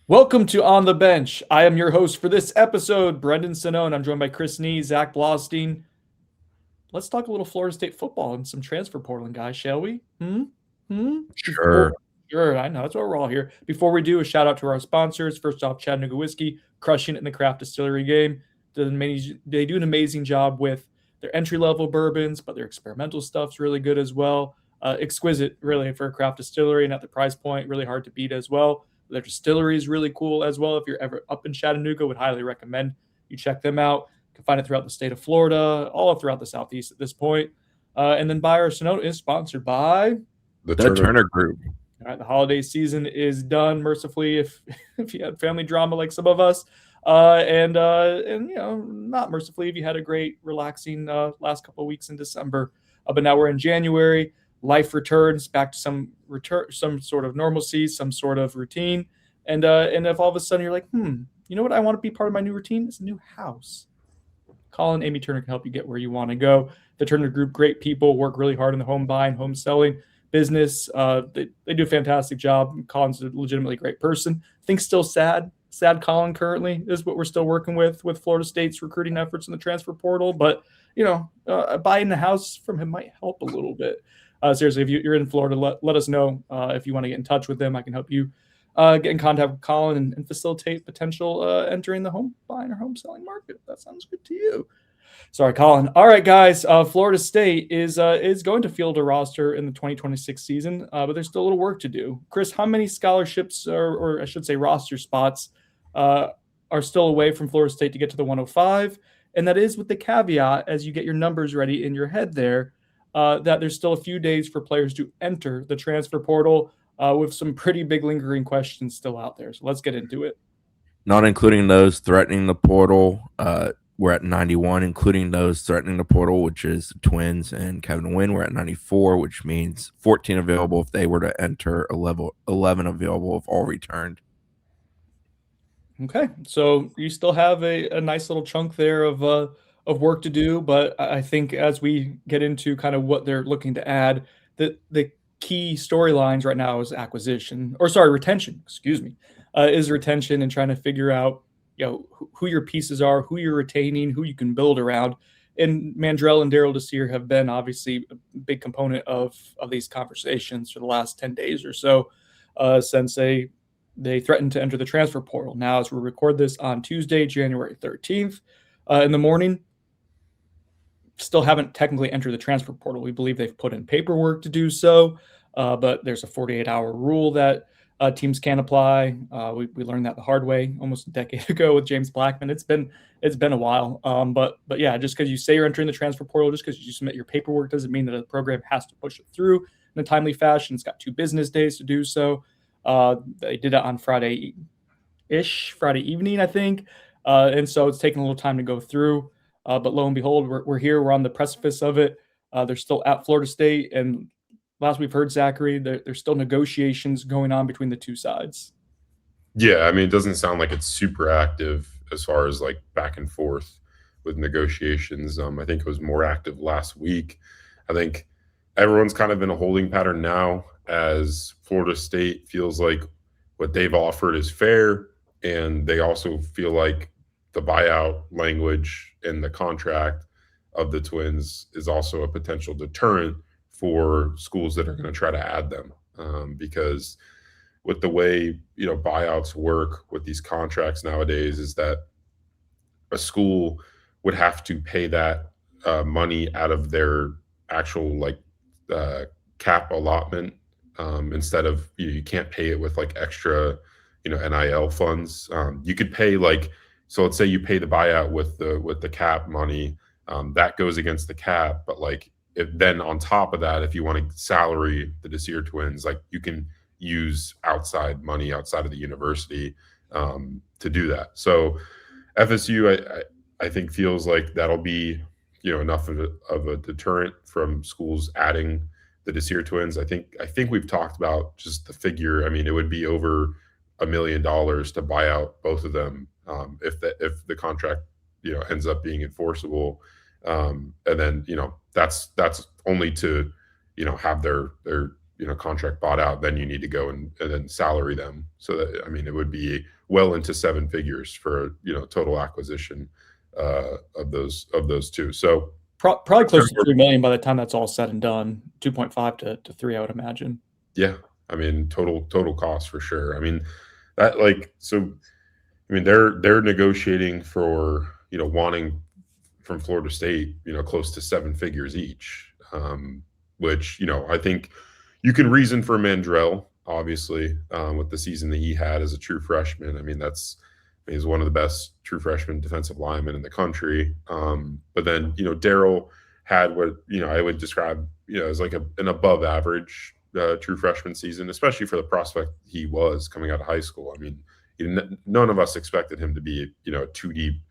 Welcome to On the Bench. I am your host for this episode, Brendan Sinone. I'm joined by Chris Nee, Zach Blostein. Let's talk a little Florida State football and some transfer portaling, guys, shall we? Before, Sure. sure, I know that's why we're all here. Before we do, a shout out to our sponsors. First off, Chattanooga Whiskey, crushing it in the craft distillery game. They do an amazing job with their entry level bourbons, but their experimental stuff's really good as well. Exquisite, really, for a craft distillery and at the price point, really hard to beat as well. Their distillery is really cool as well. If you're ever up in Chattanooga, would highly recommend you check them out. You can find it throughout the state of Florida, all throughout the Southeast at this point. And then Buyer Sonota is sponsored by. The The Turner. Turner Group. All right, the holiday season is done mercifully if if you had family drama like some of us, and not mercifully if you had a great relaxing last couple of weeks in December. But now we're in January. Life returns back to some sort of normalcy, some sort of routine, and if all of a sudden you're like, you know what, I want to be part of my new routine. It's a new house. Colin, Amy Turner can help you get where you want to go. The Turner Group, great people, work really hard in the home buying, home selling business. They do a fantastic job. Colin's a legitimately great person. I think still sad Colin currently is what we're still working with Florida State's recruiting efforts in the transfer portal. But, buying the house from him might help a little bit. Seriously, if you're in Florida, let us know if you want to get in touch with them. I can help you get in contact with Colin and facilitate potential entering the home buying or home selling market. That sounds good to you. Sorry, Colin. All right, guys. Florida State is going to field a roster in the 2026 season, but there's still a little work to do. Chris, how many scholarships, or I should say roster spots, are still away from Florida State to get to the 105? And that is with the caveat, as you get your numbers ready in your head there, that there's still a few days for players to enter the transfer portal with some pretty big lingering questions still out there. So let's get into it. Not including those threatening the portal. We're at 91, including those threatening the portal, which is the Twins and Kevin Wynn. We're at 94, which means 14 available if they were to enter, 11 available if all returned. Okay, so you still have a nice little chunk there of work to do, but I think as we get into kind of what they're looking to add, the key storylines right now is retention. Excuse me, is retention and trying to figure out who your pieces are, who you're retaining, who you can build around. And Mandrell and Daryl Desir have been obviously a big component of these conversations for the last 10 days or so since they threatened to enter the transfer portal. Now, as we record this on Tuesday, January 13th, in the morning, still haven't technically entered the transfer portal. We believe they've put in paperwork to do so, but there's a 48-hour rule that teams can apply. We learned that the hard way almost a decade ago with James Blackman. It's been a while, but yeah, just because you say you're entering the transfer portal, just because you submit your paperwork, doesn't mean that the program has to push it through in a timely fashion. It's got 2 business days to do so. They did it on Friday evening, I think, and so it's taking a little time to go through. But lo and behold, we're here. We're on the precipice of it. They're still at Florida State, and last we've heard, Zachary, there's still negotiations going on between the two sides. Yeah, I mean, it doesn't sound like it's super active as far as like back and forth with negotiations. I think it was more active last week. I think everyone's kind of in a holding pattern now as Florida State feels like what they've offered is fair, and they also feel like the buyout language in the contract of the Twins is also a potential deterrent for schools that are going to try to add them, because with the way buyouts work with these contracts nowadays is that a school would have to pay that money out of their actual cap allotment, instead of you can't pay it with like extra NIL funds. You could pay so let's say you pay the buyout with the cap money, that goes against the cap, but then on top of that, if you want to salary the Desir twins, you can use outside money outside of the university to do that. So FSU, I think, feels like that'll be enough of a deterrent from schools adding the Desir twins. I think we've talked about just the figure. I mean, it would be over $1 million to buy out both of them if the contract ends up being enforceable, and then that's only to have their contract bought out, then you need to go and then salary them. So that, I mean, it would be well into seven figures for total acquisition of those two. So probably close to 3 million by the time that's all said and done. 2.5 to 3, I would imagine. Yeah, I mean, total cost for sure. I mean, that so. I mean, they're negotiating for wanting from Florida State close to seven figures each, which I think you can reason for Mandrell, obviously, with the season that he had as a true freshman. I mean, he's one of the best true freshman defensive linemen in the country. But then Daryl had what I would describe as like an above average true freshman season, especially for the prospect he was coming out of high school. I mean, none of us expected him to be a two deep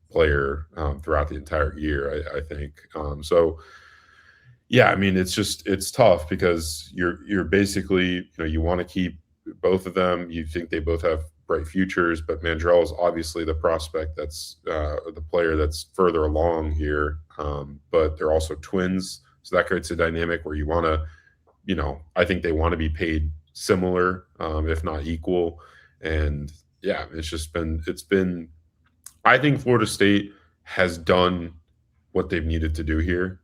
player throughout the entire year. I think so. Yeah, I mean, it's tough because you're basically you want to keep both of them. You think they both have bright futures, but Mandrell is obviously the prospect that's the player that's further along here. But they're also twins, so that creates a dynamic where you want to, I think they want to be paid similar, if not equal. And yeah, it's been, I think Florida State has done what they've needed to do here,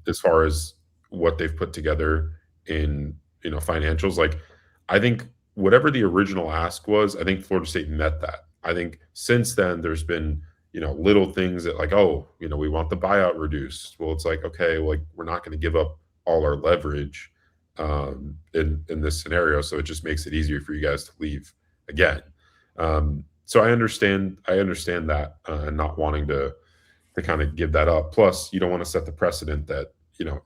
as far as what they've put together in, financials. Like, I think whatever the original ask was, I think Florida State met that. I think since then there's been, little things that like, oh, we want the buyout reduced. Well, it's like, okay, like we're not going to give up all our leverage in this scenario. So it just makes it easier for you guys to leave again. So I understand that, and not wanting to kind of give that up. Plus, you don't want to set the precedent that,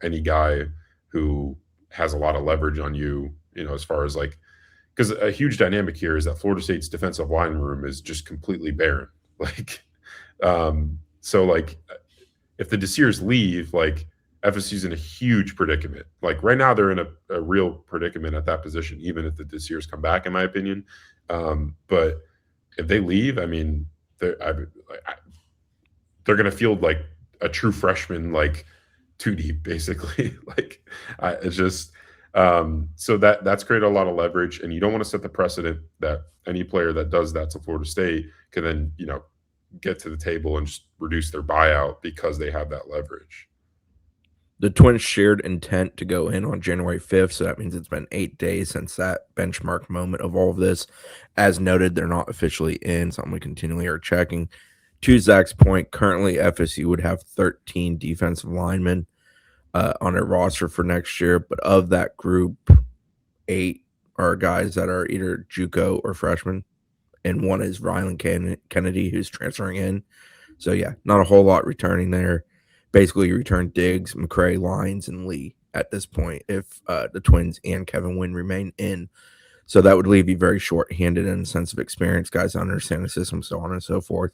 any guy who has a lot of leverage on you, as far as like, because a huge dynamic here is that Florida State's defensive line room is just completely barren. Like, so like if the Desirs leave, like FSU's in a huge predicament. Like right now they're in a real predicament at that position, even if the Desirs come back, in my opinion. But if they leave, I mean, they're going to field like a true freshman, like two deep, basically. Like it's just so that's created a lot of leverage, and you don't want to set the precedent that any player that does that to Florida State can then get to the table and just reduce their buyout because they have that leverage. The Twins shared intent to go in on January 5th, so that means it's been 8 days since that benchmark moment of all of this. As noted, they're not officially in, something we continually are checking. To Zach's point, currently FSU would have 13 defensive linemen on their roster for next year, but of that group, 8 are guys that are either JUCO or freshmen, and one is Rylan Kennedy, who's transferring in. So yeah, not a whole lot returning there. Basically, you return Diggs, McCray, Lyons, and Lee at this point if the Twins and Kevin Wynn remain in. So that would leave you very short-handed in the sense of experience, guys that understand the system, so on and so forth.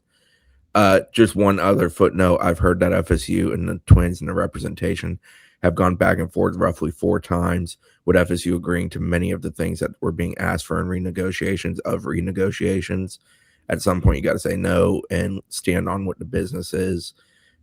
Just one other footnote. I've heard that FSU and the Twins and the representation have gone back and forth roughly 4 times, with FSU agreeing to many of the things that were being asked for in renegotiations. At some point, you got to say no and stand on what the business is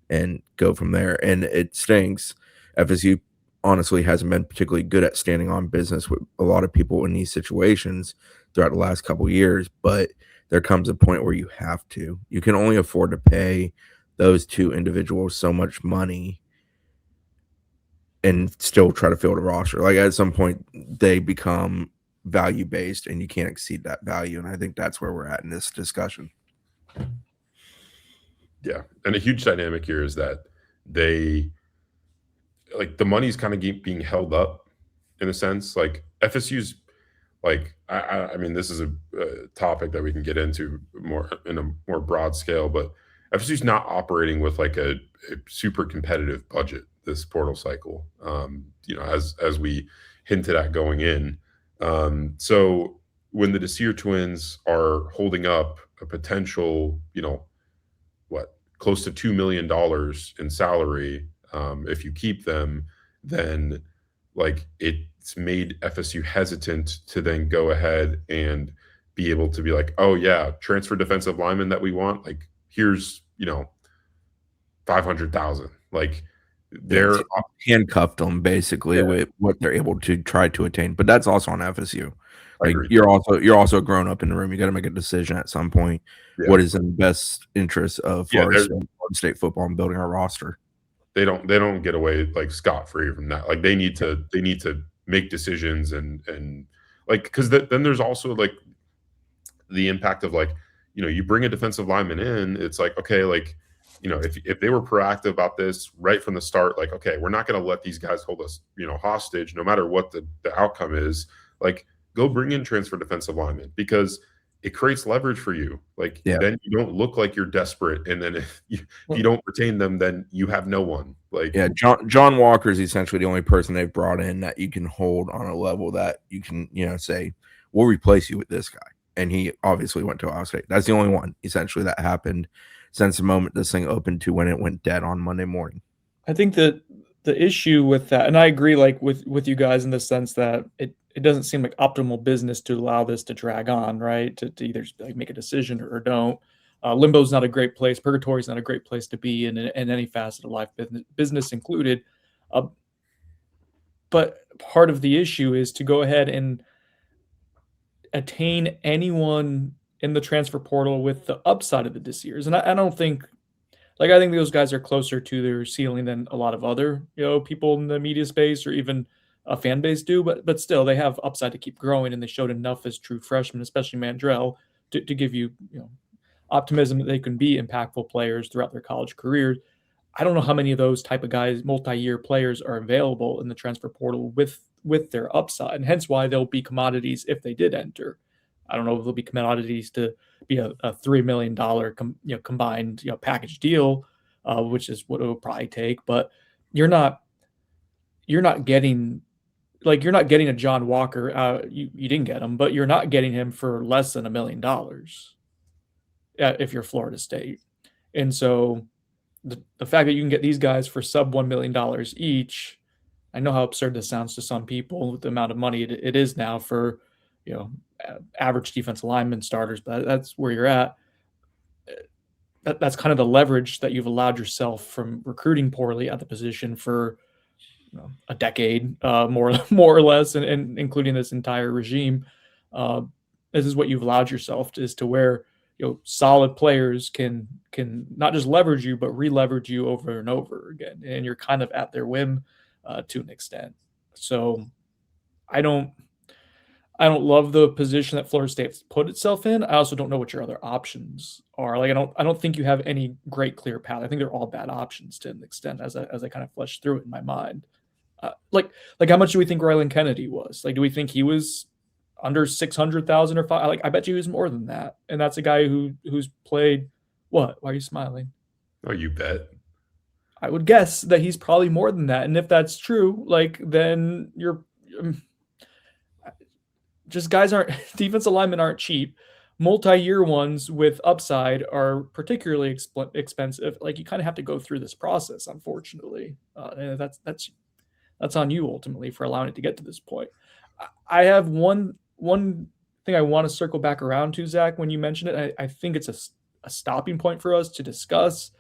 and go from there. And it stinks. FSU honestly hasn't been particularly good at standing on business with a lot of people in these situations throughout the last couple of years, but there comes a point where you have to. You can only afford to pay those 2 individuals so much money and still try to fill the roster. Like at some point, they become value-based and you can't exceed that value. And I think that's where we're at in this discussion. Yeah. And a huge dynamic here is that they like the money's kind of being held up in a sense. Like FSU's like, I mean, this is a topic that we can get into more in a more broad scale, but FSU's not operating with like a super competitive budget this portal cycle, as we hinted at going in. So when the Desir twins are holding up a potential, close to $2 million in salary, if you keep them, then like it's made FSU hesitant to then go ahead and be able to be like, oh yeah, transfer defensive lineman that we want, like here's 500,000. Like They're handcuffed them basically with what they're able to try to attain. But that's also on FSU. I Like agree. you're also grown up in the room. You got to make a decision at some point. Yeah. What is in the best interest of Florida State football and building a roster? They don't get away like scot-free from that. Like they need to make decisions and like because then there's also like the impact of like you bring a defensive lineman in, it's like okay, like if they were proactive about this right from the start, like okay, we're not going to let these guys hold us hostage no matter what the outcome is. Like go bring in transfer defensive linemen because it creates leverage for you. Like then you don't look like you're desperate, and then if you don't retain them, then you have no one. Like John Walker is essentially the only person they've brought in that you can hold on a level that you can say we'll replace you with this guy. And he obviously went to Ohio State. That's the only one essentially that happened since the moment this thing opened to when it went dead on Monday morning. I think that the issue with that, and I agree like with you guys in the sense that it doesn't seem like optimal business to allow this to drag on, right? To either like make a decision or don't. Limbo's not a great place. Purgatory is not a great place to be in any facet of life, business included. But part of the issue is to go ahead and attain anyone in the transfer portal with the upside of the this years. And I don't think I think those guys are closer to their ceiling than a lot of other, people in the media space or even a fan base do, but still they have upside to keep growing, and they showed enough as true freshmen, especially Mandrell, to give you, optimism that they can be impactful players throughout their college careers. I don't know how many of those type of guys, multi-year players, are available in the transfer portal with their upside, and hence why they'll be commodities if they did enter. I don't know if they'll be commodities to be a $3 million combined package deal, which is what it would probably take. But you're not getting a John Walker. You didn't get him, but you're not getting him for less than $1 million if you're Florida State. And so the fact that you can get these guys for sub $1 million each, I know how absurd this sounds to some people with the amount of money it is now for average defensive lineman starters, but that's where you're at. That's kind of the leverage that you've allowed yourself from recruiting poorly at the position for a decade, more or less, and including this entire regime. This is what you've allowed yourself is to where solid players can not just leverage you but re-leverage you over and over again, and you're kind of at their whim to an extent. So I don't love the position that Florida State's put itself in. I also don't know what your other options are. Like I don't think you have any great clear path. I think they're all bad options to an extent as I kind of flesh through it in my mind. Like how much do we think Rylan Kennedy was? Like, do we think he was under 600,000 or 5? Like, I bet you he was more than that. And that's a guy who's played what? Why are you smiling? Oh, you bet. I would guess that he's probably more than that. And if that's true, like then you're just guys aren't defensive linemen aren't cheap. Multi-year ones with upside are particularly expensive. Like you kind of have to go through this process, unfortunately. And that's on you ultimately for allowing it to get to this point. I have one thing I want to circle back around to, Zach, when you mentioned it. I think it's a stopping point for us to discuss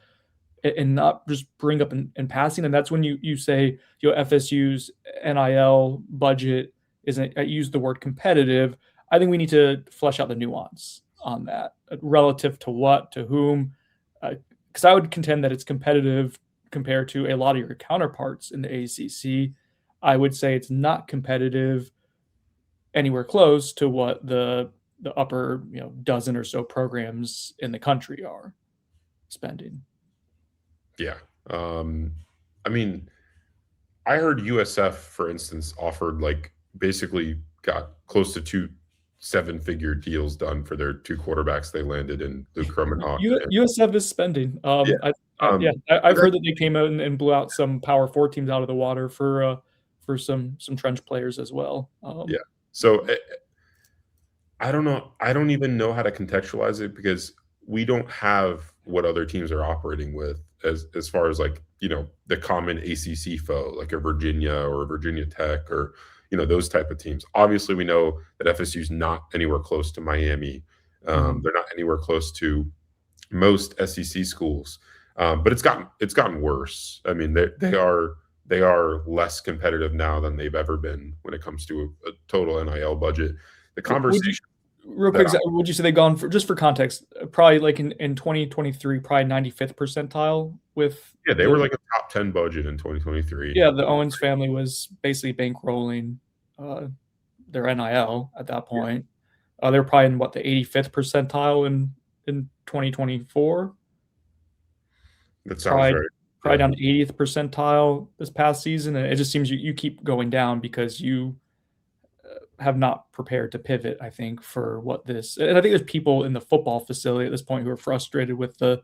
and not just bring up in passing. And that's when you say FSU's NIL budget isn't. I use the word competitive. I think we need to flesh out the nuance on that relative to what, to whom, because I would contend that it's competitive compared to a lot of your counterparts in the ACC. I would say it's not competitive anywhere close to what the upper dozen or so programs in the country are spending. Yeah. I mean, I heard USF, for instance, offered basically got close to 2 7-figure deals done for their 2 quarterbacks they landed in Luke Kromenhoek. USF is spending. I've heard that they came out and blew out some Power 4 teams out of the water for some trench players as well. So I don't know. I don't even know how to contextualize it because we don't have what other teams are operating with as far as the common ACC foe, like a Virginia or a Virginia Tech or those type of teams. Obviously, we know that FSU's not anywhere close to Miami. They're not anywhere close to most SEC schools. But it's gotten worse. I mean, they are less competitive now than they've ever been when it comes to a total NIL budget. The conversation. Real quick, would you say they've gone for, just for context, probably like in 2023, probably 95th percentile with they were like a top 10 budget in 2023. Yeah, the Owens family was basically bankrolling their NIL at that point. They were probably in the 85th percentile in 2024. That sounds right. Probably down to 80th percentile this past season, and it just seems you keep going down because you have not prepared to pivot, I think, for what this. And I think there's people in the football facility at this point who are frustrated with the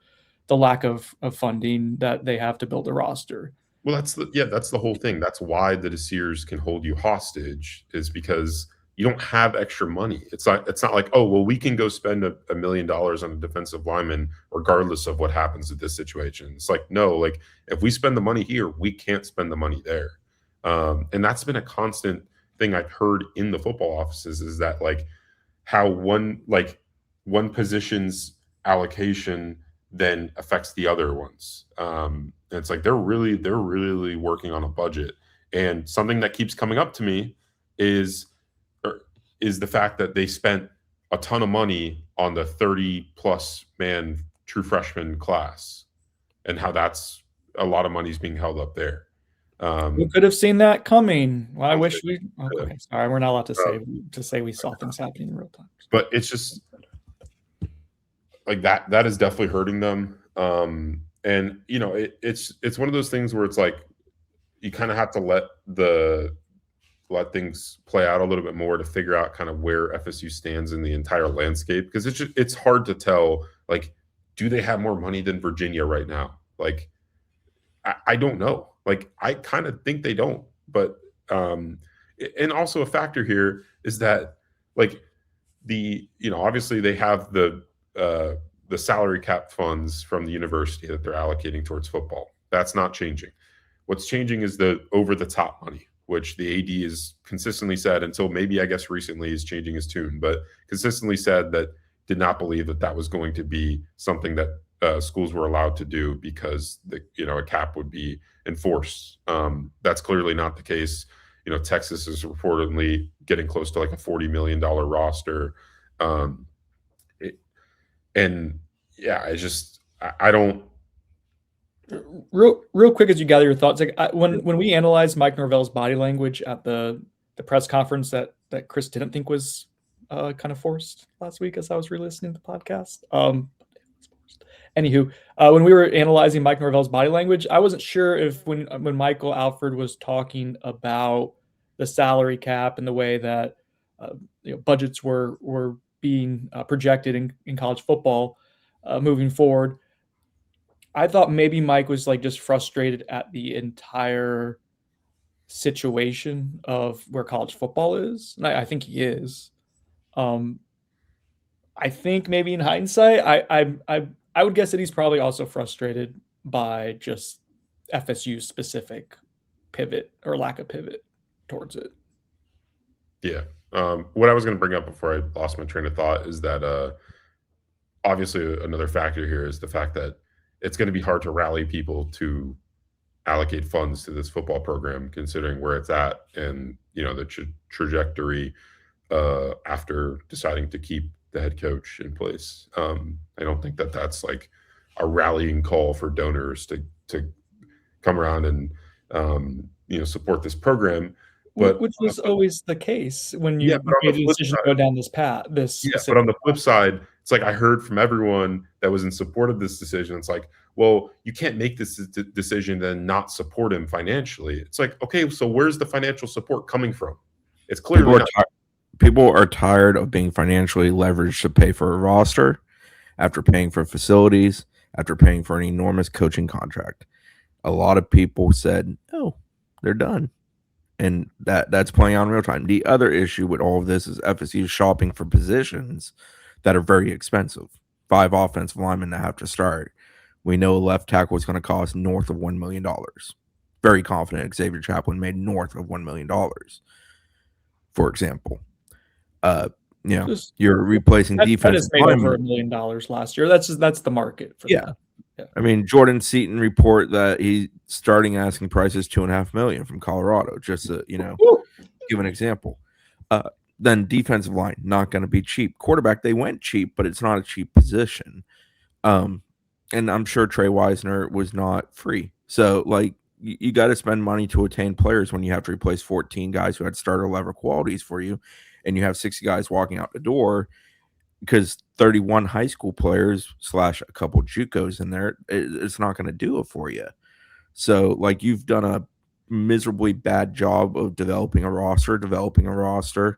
lack of funding that they have to build a roster. Well, that's the whole thing. That's why the Desirs can hold you hostage, is because you don't have extra money. It's not like, oh, well, we can go spend $1 million on a defensive lineman regardless of what happens with this situation. It's like, no, like if we spend the money here, we can't spend the money there. And that's been a constant thing I've heard in the football offices, is that like how one position's allocation then affects the other ones. And it's like they're really working on a budget. And something that keeps coming up to me is the fact that they spent a ton of money on the 30+ man true freshman class, and how that's a lot of money is being held up there. We could have seen that coming. Well, I wish we. Okay, sorry, we're not allowed to say we saw things happening in real time. But it's just like that is definitely hurting them. And it's one of those things where it's like you kind of have to let things play out a little bit more to figure out kind of where FSU stands in the entire landscape, because it's hard to tell, like, do they have more money than Virginia right now? Like, I don't know. Like, I kind of think they don't. But and also a factor here is that, like, obviously they have the salary cap funds from the university that they're allocating towards football. That's not changing. What's changing is the over-the-top money, which the AD has consistently said, until maybe I guess recently is changing his tune, but consistently said that did not believe that was going to be something that schools were allowed to do because a cap would be enforced. That's clearly not the case. Texas is reportedly getting close to like a $40 million roster. I don't. Real quick, as you gather your thoughts, like when we analyzed Mike Norvell's body language at the press conference that Chris didn't think was kind of forced last week, as I was re-listening to the podcast. Anywho, when we were analyzing Mike Norvell's body language, I wasn't sure if when Michael Alford was talking about the salary cap and the way that budgets were being projected in college football moving forward, I thought maybe Mike was like just frustrated at the entire situation of where college football is. And I think he is. I think maybe in hindsight, I would guess that he's probably also frustrated by just FSU's specific pivot or lack of pivot towards it. Yeah. What I was going to bring up before I lost my train of thought is that obviously another factor here is the fact that it's going to be hard to rally people to allocate funds to this football program, considering where it's at and the trajectory after deciding to keep the head coach in place. I don't think that's like a rallying call for donors to come around and support this program. But which was always the case when you made a decision to go down this path. But on the flip side, it's like I heard from everyone that was in support of this decision. It's like, well, you can't make this decision then not support him financially. It's like, okay, so where's the financial support coming from? It's clearly people are tired of being financially leveraged to pay for a roster, after paying for facilities, after paying for an enormous coaching contract. A lot of people said, "Oh, they're done." And that's playing on real time. The other issue with all of this is FSU shopping for positions that are very expensive. 5 offensive linemen that have to start. We know a left tackle is going to cost north of $1 million. Very confident Xavier Chaplin made north of $1 million, for example. You're replacing defense. Made over $1 million last year. That's the market for that. I mean, Jordan Seaton report that he's starting asking prices $2.5 million from Colorado, just to, give an example. Then defensive line, not going to be cheap. Quarterback, they went cheap, but it's not a cheap position. And I'm sure Trey Wisner was not free. So, you got to spend money to attain players when you have to replace 14 guys who had starter level qualities for you, and you have 60 guys walking out the door because 31 high school players / a couple JUCOs in there, it's not going to do it for you. So, you've done a miserably bad job of developing a roster,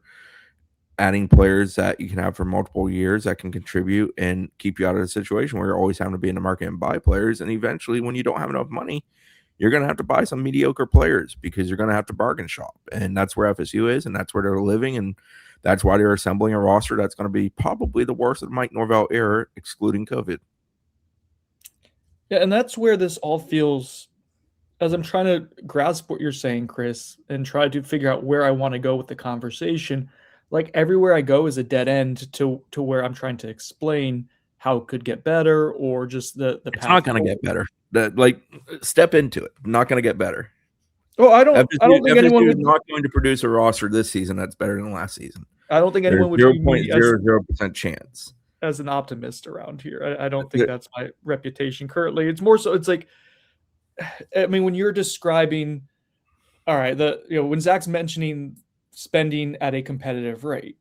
adding players that you can have for multiple years that can contribute and keep you out of a situation where you're always having to be in the market and buy players. And eventually, when you don't have enough money, you're going to have to buy some mediocre players because you're going to have to bargain shop. And that's where FSU is, and that's where they're living. And that's why they're assembling a roster that's going to be probably the worst of the Mike Norvell era, excluding COVID. Yeah, and that's where this all feels, as I'm trying to grasp what you're saying, Chris, and try to figure out where I want to go with the conversation. Everywhere I go is a dead end to where I'm trying to explain how it could get better, or just the it's not going to get better. Step into it. Not going to get better. Oh, I don't think anyone is not going to produce a roster this season that's better than last season. I don't think anyone would 0.00% chance as an optimist around here. I don't think that's my reputation currently. It's more so, it's when you're describing, all right, when Zach's mentioning spending at a competitive rate,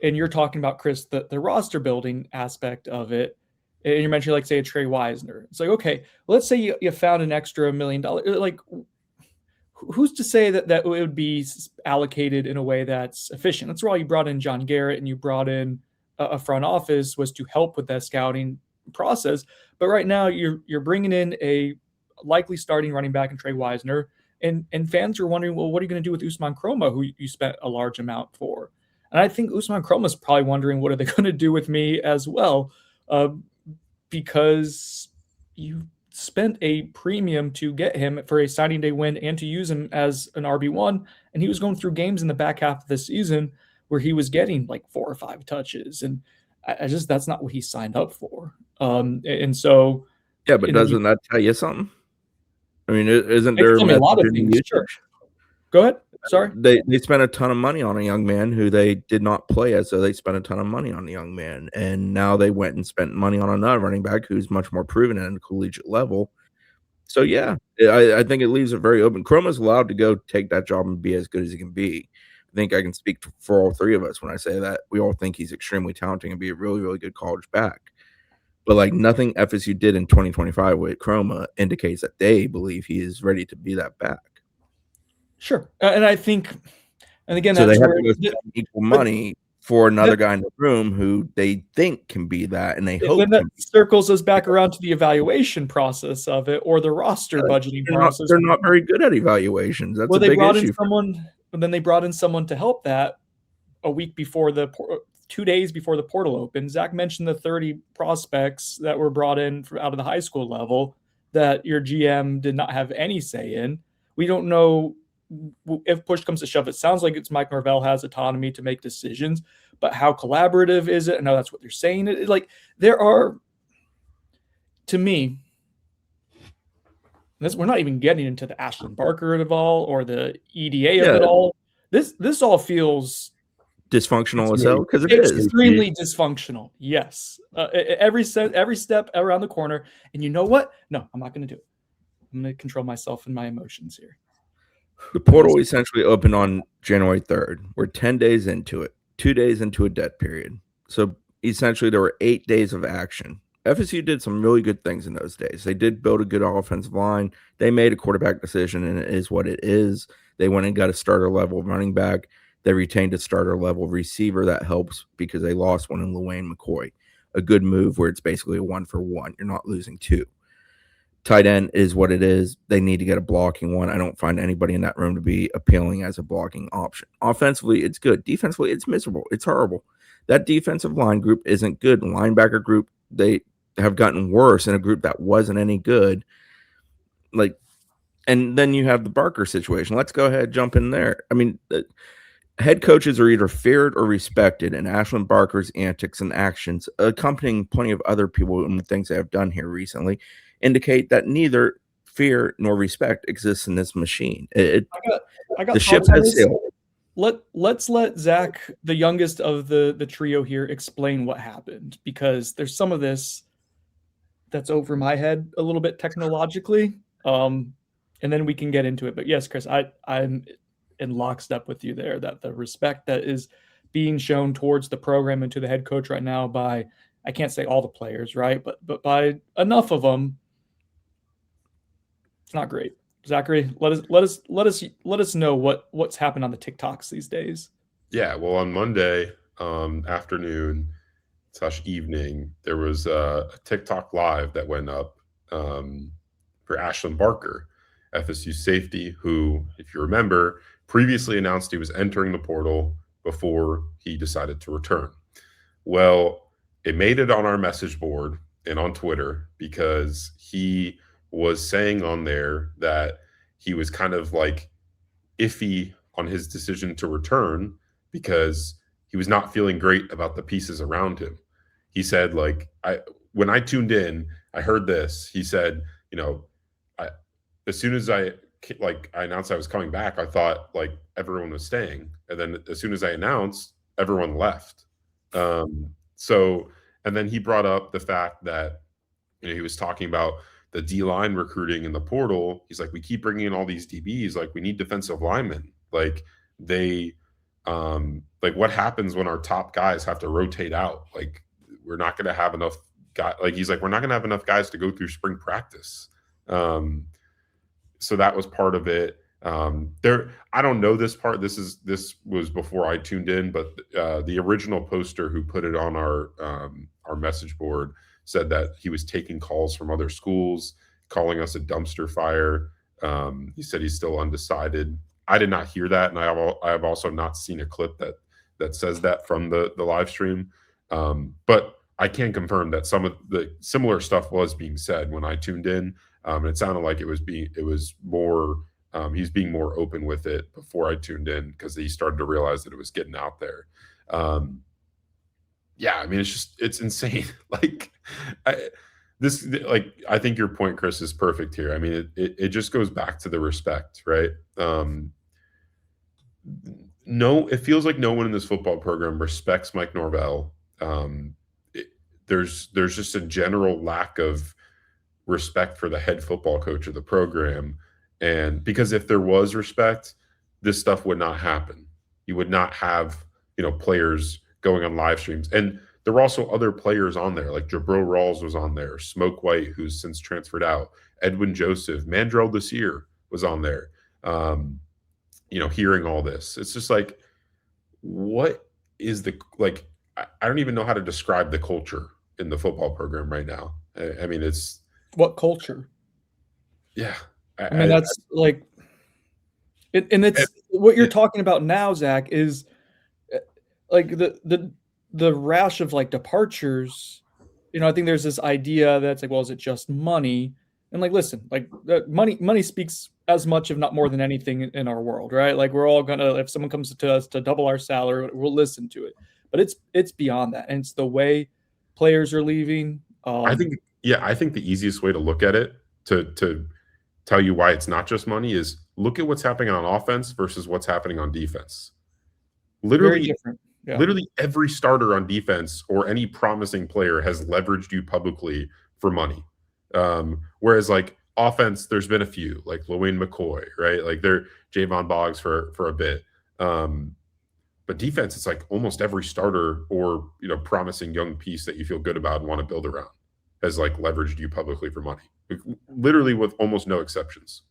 and you're talking about, Chris, the roster building aspect of it, and you're mentioning, say, a Trey Wisner. It's okay, let's say you found an extra $1 million. Who's to say that it would be allocated in a way that's efficient? That's why you brought in John Garrett and you brought in a front office, was to help with that scouting process. But right now you're bringing in a likely starting running back in Trey Wisner, and fans are wondering, well, what are you going to do with Usman Kroma, who you spent a large amount for? And I think Usman Kroma is probably wondering, what are they going to do with me as well? Because you spent a premium to get him for a signing day win and to use him as an RB1. And he was going through games in the back half of the season where he was getting 4 or 5 touches. And that's not what he signed up for. And so. Yeah, but doesn't that tell you something? I mean, isn't there a lot of things? Sure. Go ahead. Sorry. They spent a ton of money on a young man who they did not play as, so they spent a ton of money on the young man. And now they went and spent money on another running back who's much more proven at a collegiate level. So, yeah, I think it leaves it very open. Chroma's allowed to go take that job and be as good as he can be. I think I can speak for all three of us when I say that. We all think he's extremely talented and be a really, really good college back. But nothing FSU did in 2025 with Chroma indicates that they believe he is ready to be that back. Sure. And I think, and again, so that's they have to spend equal money for another guy in the room who they think can be that, and they hope. Then that circles us back around to the evaluation process of it, or the roster budgeting process. They're not very good at evaluations. That's a big issue. And then they brought in someone to help that a week before 2 days before the portal opened. Zach mentioned the 30 prospects that were brought in out of the high school level that your GM did not have any say in. We don't know if push comes to shove. It sounds like it's Mike Norvell has autonomy to make decisions, but how collaborative is it? I know that's what they're saying. There are, to me, we're not even getting into the Ashton Barker of it all or the EDA of it all. This all feels dysfunctional as hell, because it is extremely dysfunctional. Yes, every step around the corner. And you know what? No, I'm not going to do it. I'm going to control myself and my emotions here. The portal essentially opened on January 3rd. We're 10 days into it, 2 days into a dead period. So essentially there were 8 days of action. FSU did some really good things in those days. They did build a good offensive line. They made a quarterback decision, and it is what it is. They went and got a starter level running back. They retained a starter level receiver. That helps because they lost one in Luane McCoy. A good move where it's basically a 1-for-1. You're not losing 2. Tight end is what it is. They need to get a blocking one. I don't find anybody in that room to be appealing as a blocking option. Offensively, it's good. Defensively, it's miserable. It's horrible. That defensive line group isn't good. The linebacker group, they have gotten worse in a group that wasn't any good. And then you have the Barker situation. Let's go ahead and jump in there. I mean, Head coaches are either feared or respected, and Ashland Barker's antics and actions, accompanying plenty of other people and the things they have done here recently, indicate that neither fear nor respect exists in this machine. I got The ship thoughts on has this. sailed. Let's let Zach, the youngest of the trio here, explain what happened, because there's some of this that's over my head a little bit technologically, and then we can get into it. But yes, Chris, I'm in lockstep with you there, that the respect that is being shown towards the program and to the head coach right now by, I can't say all the players, right, but by enough of them, it's not great. Zachary, let us know what's happened on the TikToks these days. Yeah, well, on Monday afternoon / evening, there was a TikTok live that went up for Ashland Barker, FSU safety, who, if you remember, previously announced he was entering the portal before he decided to return. Well, it made it on our message board and on Twitter because he was saying on there that he was kind of like iffy on his decision to return because he was not feeling great about the pieces around him. He said, like, when I tuned in, I heard this. He said, as soon as I announced I was coming back, I thought like everyone was staying, and then as soon as I announced, everyone left. And then he brought up the fact that he was talking about the D-line recruiting in the portal. He's like, we keep bringing in all these DBs. Like, we need defensive linemen. Like, what happens when our top guys have to rotate out? Like, we're not going to have enough guys. Like, he's like, we're not going to have enough guys to go through spring practice. So that was part of it. I don't know this part. This was before I tuned in, but the original poster who put it on our message board said that he was taking calls from other schools, calling us a dumpster fire. He said he's still undecided. I did not hear that, and I have also not seen a clip that says that from the live stream. But I can confirm that some of the similar stuff was being said when I tuned in, and it sounded like it was more. He's being more open with it before I tuned in because he started to realize that it was getting out there. Yeah, I mean, it's insane. I think your point, Chris, is perfect here. I mean, it just goes back to the respect, right? It feels like no one in this football program respects Mike Norvell. There's just a general lack of respect for the head football coach of the program. And because if there was respect, this stuff would not happen. You would not have, players going on live streams. And there were also other players on there, like Jabril Rawls was on there, Smoke White, who's since transferred out, Edwin Joseph, Mandrell Desir was on there. Hearing all this, it's just like, what is I don't even know how to describe the culture in the football program right now. I mean, it's what culture? Yeah. I mean, that's it's what you're talking about now, Zach, is like the rash of like departures. I think there's this idea that's like, well, is it just money? And like, listen, like money speaks as much, if not more than anything in our world, right? Like, we're all gonna, if someone comes to us to double our salary, we'll listen to it. But it's beyond that, and it's the way players are leaving. I think the easiest way to look at it to tell you why it's not just money is look at what's happening on offense versus what's happening on defense. Literally, yeah. Literally every starter on defense or any promising player has leveraged you publicly for money. Whereas like offense, there's been a few, like LaWayne McCoy, right? Like they're Javon Boggs for a bit. But defense, it's like almost every starter or promising young piece that you feel good about and want to build around has like leveraged you publicly for money. Literally with almost no exceptions.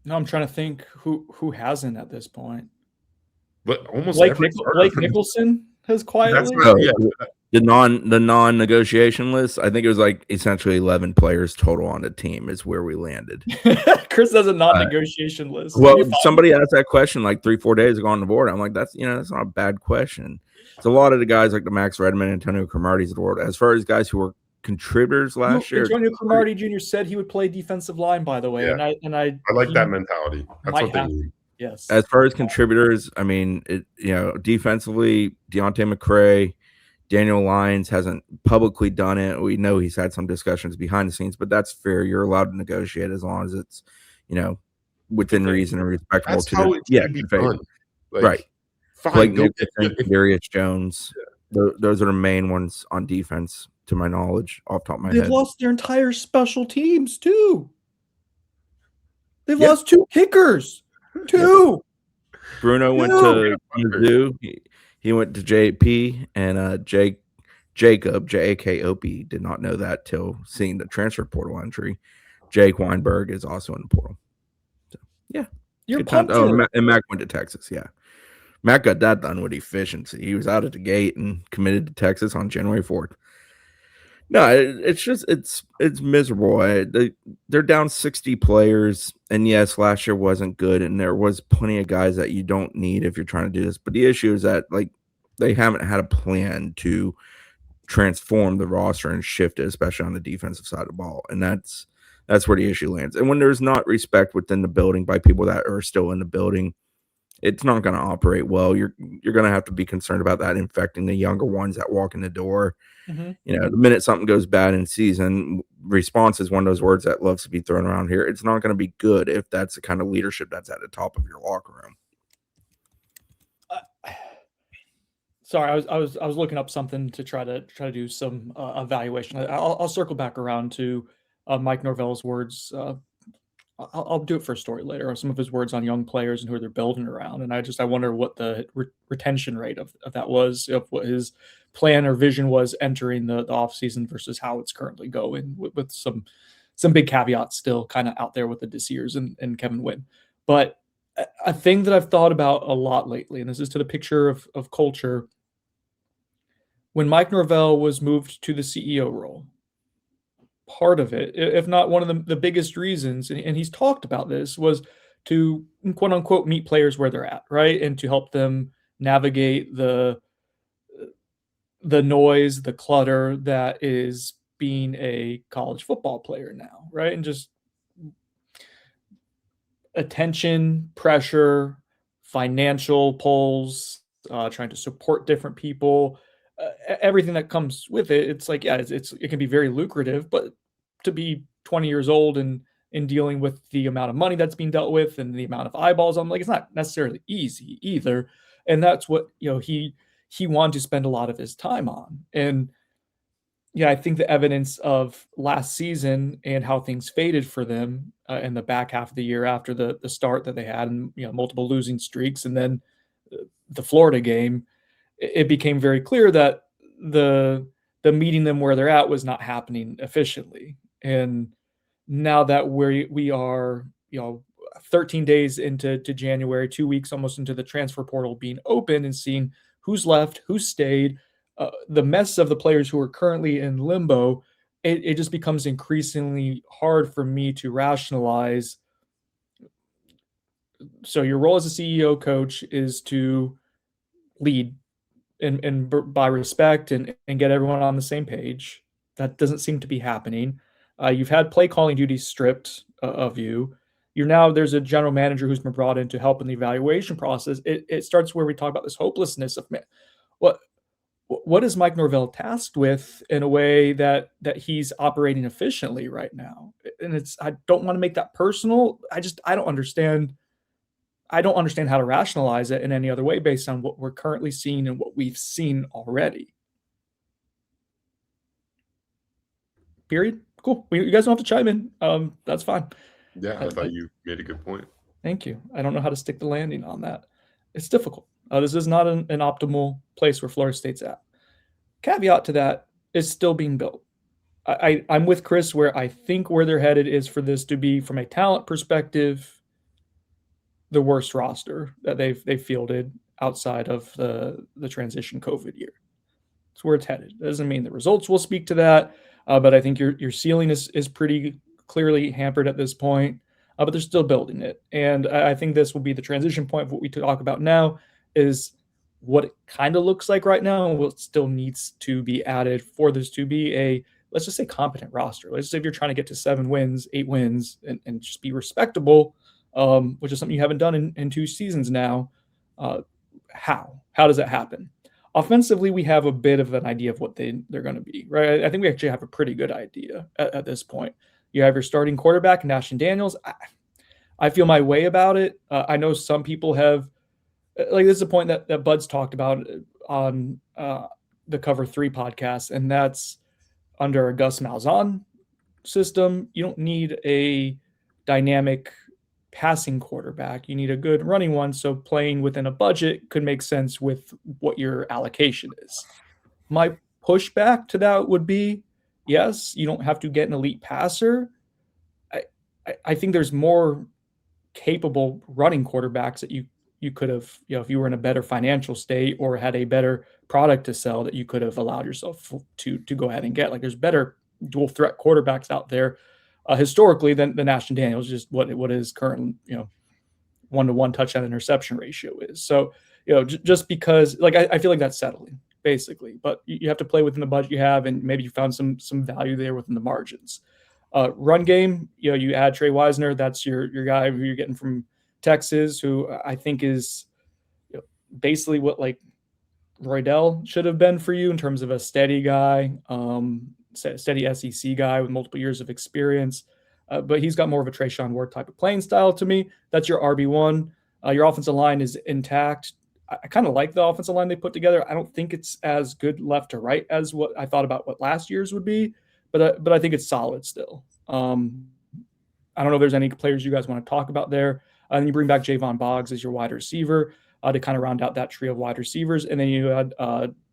No, I'm trying to think who hasn't at this point. But almost Blake Nicholson has quietly. The non-negotiation list. I think it was like essentially 11 players total on the team is where we landed. Chris has a non-negotiation list. Well, somebody asked that question like 3-4 days ago on the board. I'm like, that's not a bad question. It's a lot of the guys like the Max Redmond, Antonio Cromartie's of the world. As far as guys who were contributors last year, Antonio Cromartie Jr. said he would play defensive line. By the way, yeah. and I like that mentality. That's what they need. Yes. As far as contributors, I mean, defensively, Deontay McCray, Daniel Lyons hasn't publicly done it. We know he's had some discussions behind the scenes, but that's fair. You're allowed to negotiate as long as it's, within reason and respectable That's to how the it should be done. Like, right. fine, Blake go Nicholson, get, Darius Jones. Those are the main ones on defense, to my knowledge, off the top of my They've head. lost their entire special teams too. They've lost 2 kickers. 2. Bruno went to Mizzou. He went to JP, and Jacob, Jakob, did not know that till seeing the transfer portal entry. Jake Weinberg is also in the portal. So, yeah. Your punter. And Mac went to Texas, yeah. Mac got that done with efficiency. He was out at the gate and committed to Texas on January 4th. No, it's miserable. They're down 60 players, and yes, last year wasn't good, and there was plenty of guys that you don't need if you're trying to do this. But the issue is that they haven't had a plan to transform the roster and shift it, especially on the defensive side of the ball, and that's where the issue lands. And when there's not respect within the building by people that are still in the building, it's not going to operate well. You're going to have to be concerned about that infecting the younger ones that walk in the door. Mm-hmm. The minute something goes bad in season, response is one of those words that loves to be thrown around here. It's not going to be good if that's the kind of leadership that's at the top of your locker room. Sorry, I was looking up something to try to do some evaluation. I'll circle back around to Mike Norvell's words. I'll do it for a story later, or some of his words on young players and who they're building around. And I wonder what the retention rate of that was, of what his plan or vision was entering the offseason versus how it's currently going, with some big caveats still kind of out there with the Desirs and Kevin Wynn. But a thing that I've thought about a lot lately, and this is to the picture of culture, when Mike Norvell was moved to the CEO role, part of it, if not one of the biggest reasons, and he's talked about this, was to quote unquote meet players where they're at, right? And to help them navigate the noise, the clutter that is being a college football player now, right? And just attention, pressure, financial pulls, trying to support different people, everything that comes with it. It's like, yeah, it can be very lucrative, but to be 20 years old and dealing with the amount of money that's being dealt with and the amount of eyeballs on, it's not necessarily easy either. And that's what, he wanted to spend a lot of his time on. And yeah, I think the evidence of last season and how things faded for them in the back half of the year after the start that they had, and multiple losing streaks, and then the Florida game, it became very clear that the meeting them where they're at was not happening efficiently. And now that we are 13 days into January, 2 weeks almost into the transfer portal being open, and seeing who's left, who stayed, the mess of the players who are currently in limbo, it just becomes increasingly hard for me to rationalize. So your role as a CEO coach is to lead and by respect and get everyone on the same page. That doesn't seem to be happening. You've had play calling duties stripped of you. There's a general manager who's been brought in to help in the evaluation process. It starts where we talk about this hopelessness of, man, what is Mike Norvell tasked with in a way that he's operating efficiently right now? And I don't want to make that personal. I don't understand. I don't understand how to rationalize it in any other way based on what we're currently seeing and what we've seen already. Period. Cool. You guys don't have to chime in. That's fine. Yeah, I thought you made a good point. Thank you. I don't know how to stick the landing on that. It's difficult. This is not an optimal place where Florida State's at. Caveat to that is still being built. I'm with Chris where I think where they're headed is for this to be, from a talent perspective, the worst roster that they've fielded outside of the transition COVID year. That's where it's headed. That doesn't mean the results will speak to that, but I think your ceiling is pretty clearly hampered at this point, but they're still building it. And I think this will be the transition point of what we talk about now, is what it kind of looks like right now and what still needs to be added for this to be a, let's just say, competent roster. Let's say if you're trying to get to 7 wins, 8 wins, and just be respectable, which is something you haven't done in 2 seasons now. How does that happen? Offensively, we have a bit of an idea of what they're going to be, right? I think we actually have a pretty good idea at this point. You have your starting quarterback, Nash and Daniels. I feel my way about it. I know some people have, like, this is a point that Bud's talked about on the Cover 3 podcast, and that's under a Gus Malzahn system. You don't need a dynamic passing quarterback. You need a good running one. So playing within a budget could make sense with what your allocation is. My pushback to that would be, yes, you don't have to get an elite passer. I think there's more capable running quarterbacks that you could have, if you were in a better financial state or had a better product to sell, that you could have allowed yourself to go ahead and get. Like, there's better dual threat quarterbacks out there historically than Nash and Daniels, just what his current 1-to-1 touchdown interception ratio is. So just because, like, I feel like that's settling basically, but you have to play within the budget you have, and maybe you found some value there within the margins. Run game, you add Trey Wisner. That's your guy who you're getting from Texas, who I think is basically what like Roydell should have been for you in terms of a steady guy, steady SEC guy with multiple years of experience. But he's got more of a Trayshawn Ward type of playing style to me. That's your RB1. Your offensive line is intact. I kind of like the offensive line they put together. I don't think it's as good left to right as what I thought about what last year's would be, but I think it's solid still. I don't know if there's any players you guys want to talk about there. And then you bring back Javon Boggs as your wide receiver to kind of round out that trio of wide receivers. And then you had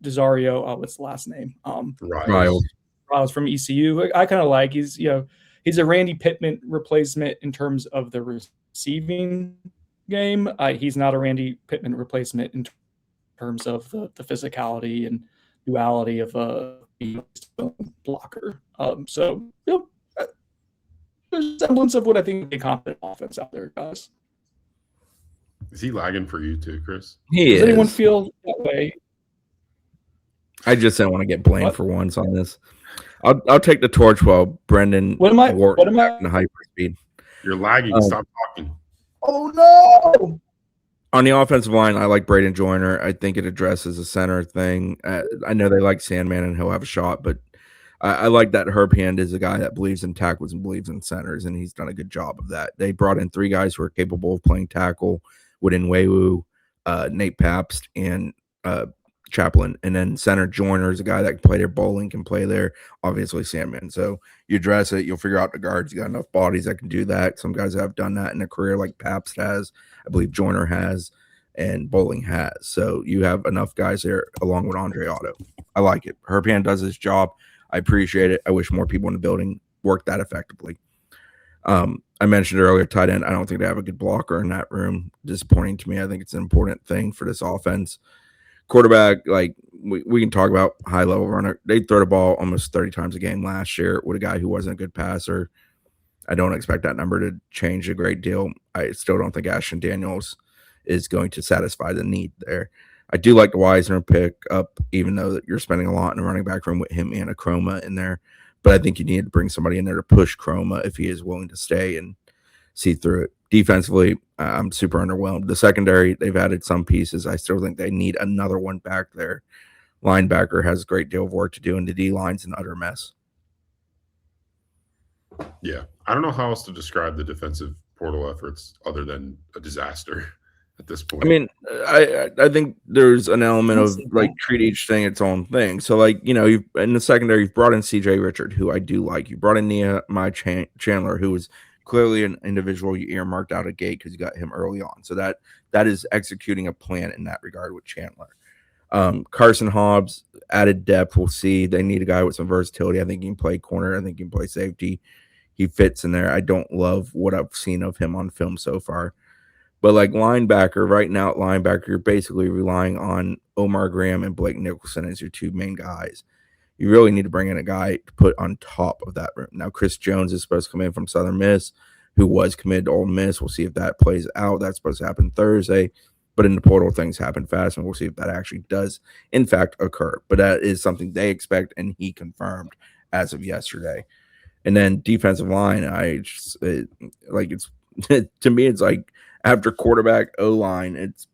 Desario, what's the last name? Riles from ECU. I kind of like. He's a Randy Pittman replacement in terms of the receiving game. He's not a Randy Pittman replacement in terms of the physicality and duality of a blocker. So there's a semblance of what I think a confident offense out there, guys. Is he lagging for you too, Chris? Does anyone feel that way? I just don't want to get blamed for once on this. I'll take the torch while Brendan What am I in hyperspeed. You're lagging. Stop talking. Oh no! On the offensive line, I like Braden Joyner. I think it addresses the center thing. I know they like Sandman and he'll have a shot, but I like that Herb Hand is a guy that believes in tackles and believes in centers, and he's done a good job of that. They brought in 3 guys who are capable of playing tackle, Nwaiwu, Nate Pabst, and Chaplin. And then center Joyner is a guy that can play there. Bowling can play there. Obviously, Sandman. So you address it, you'll figure out the guards. You got enough bodies that can do that. Some guys have done that in a career, like Pabst has. I believe Joyner has, and Bowling has. So you have enough guys there along with Andre Otto. I like it. Herb Hand does his job. I appreciate it. I wish more people in the building worked that effectively. I mentioned earlier, tight end. I don't think they have a good blocker in that room. Disappointing to me. I think it's an important thing for this offense. Quarterback, like we can talk about high level runner. They throw the ball almost 30 times a game last year with a guy who wasn't a good passer. I don't expect that number to change a great deal. I still don't think Ashton Daniels is going to satisfy the need there. I do like the Wisner pick up, even though that you're spending a lot in the running back room with him and a Chroma in there. But I think you need to bring somebody in there to push Chroma if he is willing to stay and see through it. Defensively, I'm super underwhelmed. The secondary, they've added some pieces. I still think they need another one back there. Linebacker has a great deal of work to do, and the D-line's an utter mess. Yeah. I don't know how else to describe the defensive portal efforts other than a disaster at this point. I mean, I think there's an element of like treat each thing its own thing. So like, you've in the secondary, you've brought in CJ Richard, who I do like. You brought in Nehemiah Chandler, who was clearly an individual you earmarked out of gate because you got him early on. So that is executing a plan in that regard with Chandler. Carson Hobbs added depth. We'll see. They need a guy with some versatility. I think he can play corner. I think he can play safety. He fits in there. I don't love what I've seen of him on film so far. But like linebacker, right now at linebacker, you're basically relying on Omar Graham and Blake Nicholson as your 2 main guys. You really need to bring in a guy to put on top of that room. Now, Chris Jones is supposed to come in from Southern Miss, who was committed to Ole Miss. We'll see if that plays out. That's supposed to happen Thursday. But in the portal, things happen fast, and we'll see if that actually does, in fact, occur. But that is something they expect, and he confirmed as of yesterday. And then defensive line, it's To me, it's like after quarterback, O-line, it's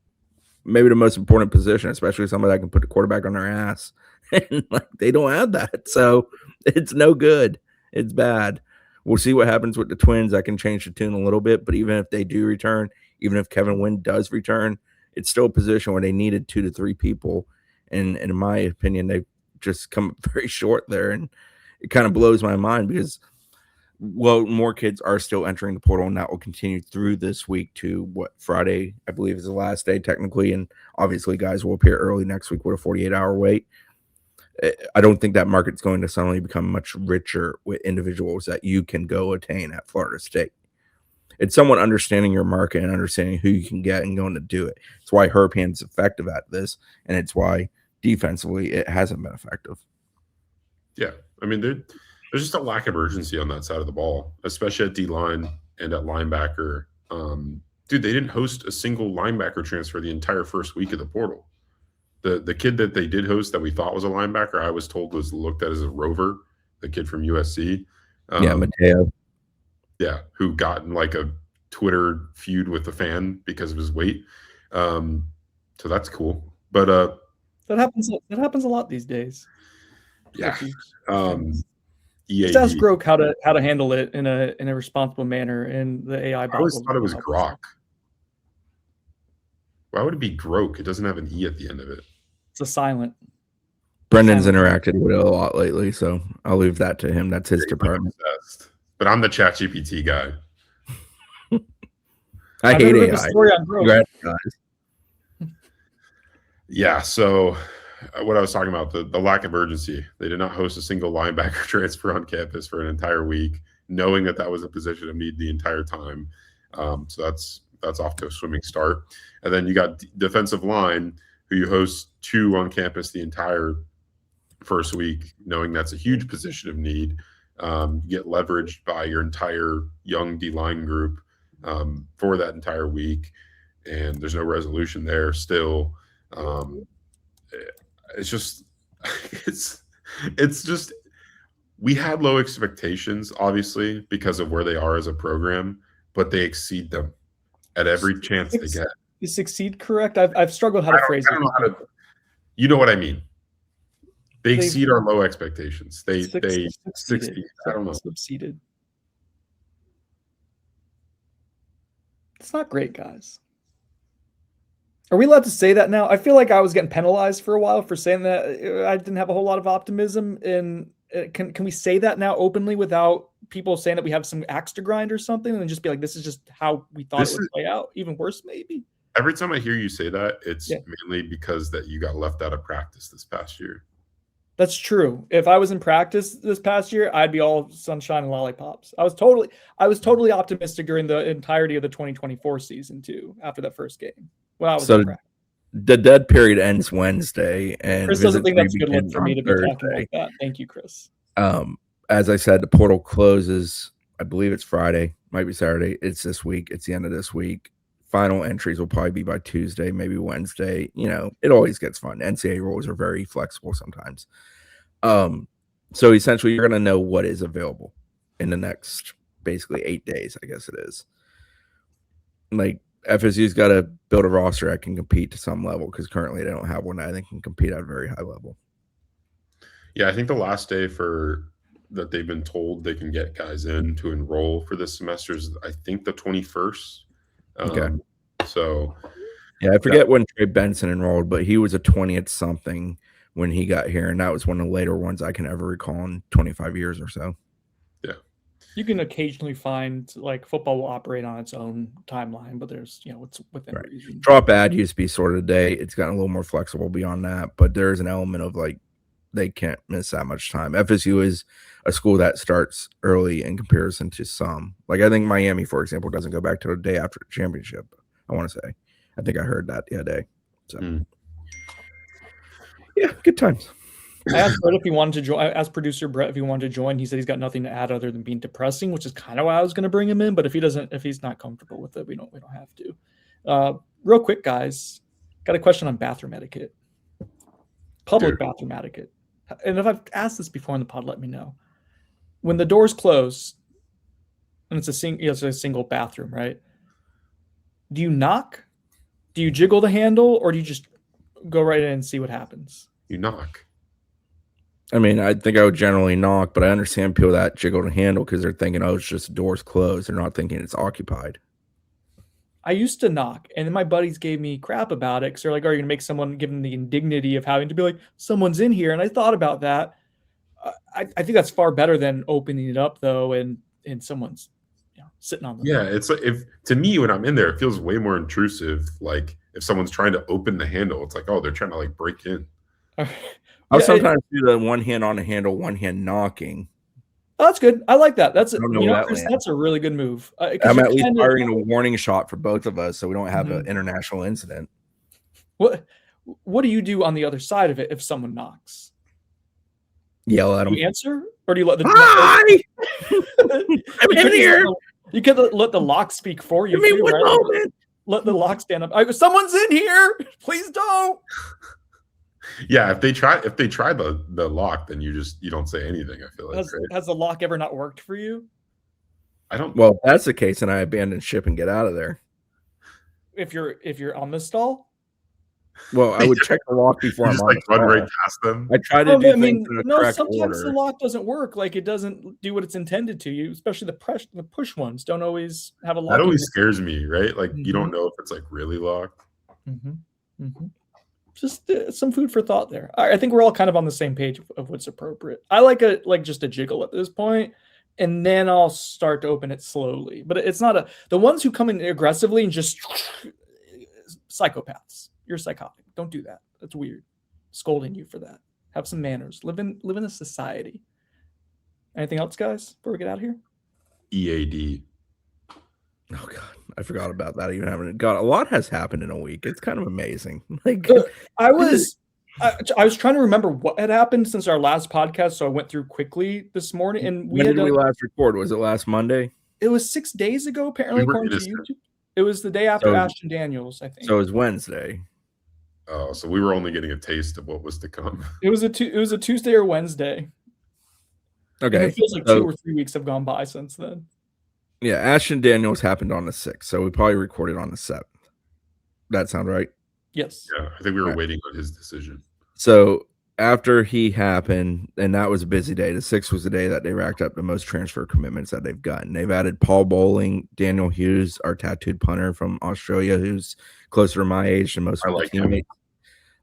maybe the most important position, especially somebody that can put the quarterback on their ass. And like they don't have that. So it's no good. It's bad. We'll see what happens with the Twins. I can change the tune a little bit, but even if they do return, even if Kevin Wynn does return, it's still a position where they needed 2 to 3 people. And in my opinion, they've just come very short there. And it kind of blows my mind because, well, more kids are still entering the portal, and that will continue through this week to what Friday, I believe, is the last day technically. And obviously, guys will appear early next week with a 48-hour wait. I don't think that market's going to suddenly become much richer with individuals that you can go attain at Florida State. It's someone understanding your market and understanding who you can get and going to do it. It's why Herb Hand's effective at this, and it's why defensively it hasn't been effective. Yeah, I mean, there's just a lack of urgency on that side of the ball, especially at D-line and at linebacker. Dude, they didn't host a single linebacker transfer the entire first week of the portal. The kid that they did host that we thought was a linebacker, I was told was looked at as a rover, the kid from USC. Mateo. Yeah, who got in like a Twitter feud with the fan because of his weight. So that's cool. But that happens a lot these days. Yeah. Just ask Grok how to handle it in a responsible manner, and the AI. I always thought it was Grok. Why would it be Grok? It doesn't have an E at the end of it. It's a silent. Brendan's interacted with it a lot lately, so I'll leave that to him. That's his department. But I'm the ChatGPT guy. I hate AI. Congrats, guys. Yeah, so what I was talking about, the lack of urgency. They did not host a single linebacker transfer on campus for an entire week, knowing that was a position of need the entire time. So that's off to a swimming start. And then you got defensive line, who you host 2 on campus the entire first week, knowing that's a huge position of need. You get leveraged by your entire young D-line group for that entire week, and there's no resolution there still. It's just we had low expectations, obviously, because of where they are as a program, but they exceed them at every chance they get. Is succeed correct? I've struggled how to phrase it. I don't know how to. You know what I mean? They exceed our low expectations. They succeed. I don't know. Succeeded. It's not great, guys. Are we allowed to say that now? I feel like I was getting penalized for a while for saying that I didn't have a whole lot of optimism. And can we say that now openly without people saying that we have some axe to grind or something, and just be like, this is just how we thought it would play out? Even worse, maybe. Every time I hear you say that, it's mainly because that you got left out of practice this past year. That's true. If I was in practice this past year, I'd be all sunshine and lollipops. I was totally optimistic during the entirety of the 2024 season too, after that first game. When I was in practice. The dead period ends Wednesday, and Chris doesn't think that's a good look for me to be talking like that. Thank you, Chris. As I said, the portal closes, I believe it's Friday, might be Saturday. It's this week. It's the end of this week. Final entries will probably be by Tuesday, maybe Wednesday. You know, it always gets fun. NCAA rules are very flexible sometimes. So essentially, you're going to know what is available in the next basically 8 days, I guess it is. Like, FSU's got to build a roster that can compete to some level, because currently they don't have one that can compete at a very high level. Yeah, I think the last day that they've been told they can get guys in to enroll for this semester is, I think, the 21st. Okay. So, yeah, I forget when Trey Benson enrolled, but he was a 20th something when he got here, and that was one of the later ones I can ever recall in 25 years or so. Yeah. You can occasionally find, like, football will operate on its own timeline, but there's, it's within reason. Drop ad used to be sort of day. It's gotten a little more flexible beyond that, but there's an element of, like, they can't miss that much time. FSU is a school that starts early in comparison to some. Like, I think Miami, for example, doesn't go back to the day after the championship, I want to say. I think I heard that the other day. So, yeah, good times. I asked Brett if he wanted to join. I asked producer Brett if he wanted to join. He said he's got nothing to add other than being depressing, which is kind of why I was going to bring him in. But if he's not comfortable with it, we don't have to. Real quick, guys, got a question on bathroom etiquette, public bathroom etiquette. And if I've asked this before in the pod, let me know. When the doors close, and it's a single bathroom, right? Do you knock? Do you jiggle the handle, or do you just go right in and see what happens? You knock. I mean, I think I would generally knock, but I understand people that jiggle the handle because they're thinking, oh, it's just doors closed. They're not thinking it's occupied. I used to knock, and then my buddies gave me crap about it because they're like, "Oh, you're gonna make someone give them the indignity of having to be like, someone's in here." And I thought about that. I think that's far better than opening it up though, and someone's sitting on the Yeah, it's like to me when I'm in there, it feels way more intrusive. Like if someone's trying to open the handle, it's like, oh, they're trying to like break in. I'll sometimes do the one hand on the handle, one hand knocking. Oh, that's good. I like that. That's Chris, that's a really good move. I'm at least firing a warning shot for both of us, so we don't have an international incident. What do you do on the other side of it if someone knocks? Yell at them. Do you answer, or do you let the hi? I'm in here. You could let the lock speak for you. Give me one moment. Let the lock stand up. Someone's in here. Please don't. Yeah, if they try the lock, then you don't say anything. I feel like has the lock ever not worked for you? I don't. Well, if that's the case, then I abandon ship and get out of there. If you're on the stall. Well, I would check the lock before I'm on. Run right past them. I try to do things in the correct sometimes order. the lock doesn't work. Like it doesn't do what it's intended to. You, especially the push ones, don't always have a lock. That always scares me, right? Like you don't know if it's like really locked. Just some food for thought there. I think we're all kind of on the same page of what's appropriate. I like just a jiggle at this point, and then I'll start to open it slowly. But it's not the ones who come in aggressively and just psychopaths. You're psychotic. Don't do that. That's weird. Scolding you for that. Have some manners. Live in a society. Anything else, guys, before we get out of here? EAD. Oh God, I forgot about that. Even having a lot has happened in a week. It's kind of amazing. Like I was trying to remember what had happened since our last podcast, so I went through quickly this morning. And when did we last record? Was it last Monday? It was 6 days ago, apparently, according to YouTube. It was the day after Ashton Daniels, I think. So it was Wednesday. Oh, so we were only getting a taste of what was to come. It was a Tuesday or Wednesday. Okay. And it feels like 2 or 3 weeks have gone by since then. Yeah, Ashton Daniels happened on the 6th, so we probably recorded on the 7th. That sound right? Yes. Yeah, I think we were waiting on his decision. So after he happened, and that was a busy day, the 6th was the day that they racked up the most transfer commitments that they've gotten. They've added Paul Bowling, Daniel Hughes, our tattooed punter from Australia, who's closer to my age than most of my teammates.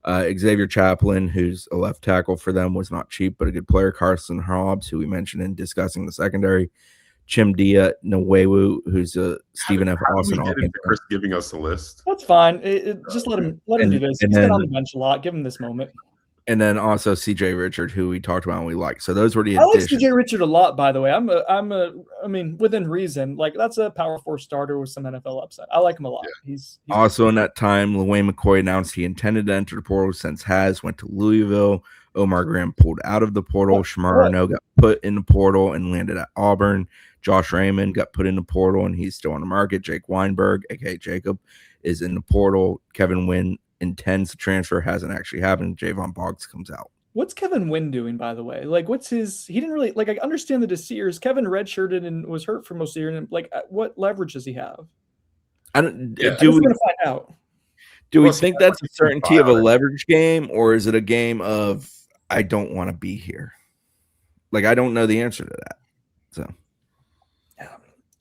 Xavier Chaplin, who's a left tackle for them, was not cheap, but a good player. Carson Hobbs, who we mentioned in discussing the secondary. Chimdia Nwewu, who's a Stephen F. Austin. Chris giving us a list. That's fine. Just let him do this. He's been on the bench a lot. Give him this moment. And then also CJ Richard, who we talked about and we liked. So those were the additions. I like CJ Richard a lot, by the way. I mean, within reason. Like that's a power 4 starter with some NFL upside. I like him a lot. Yeah. He's also in that time, LaWayne McCoy announced he intended to enter the portal since Has went to Louisville. Omar Graham pulled out of the portal. Shamar Arno got put in the portal and landed at Auburn. Josh Raymond got put in the portal and he's still on the market. Jake Weinberg, aka Jacob, is in the portal. Kevin Wynn intends to transfer, hasn't actually happened. Javon Boggs comes out. What's Kevin Wynn doing, by the way? Like, what's his? He didn't really like. I understand the Deceers. Kevin redshirted and was hurt for most of the year. And like, what leverage does he have? I don't. Yeah, do we find out? Do we think that's a certainty of a leverage game, or is it a game of I don't want to be here? Like, I don't know the answer to that. So.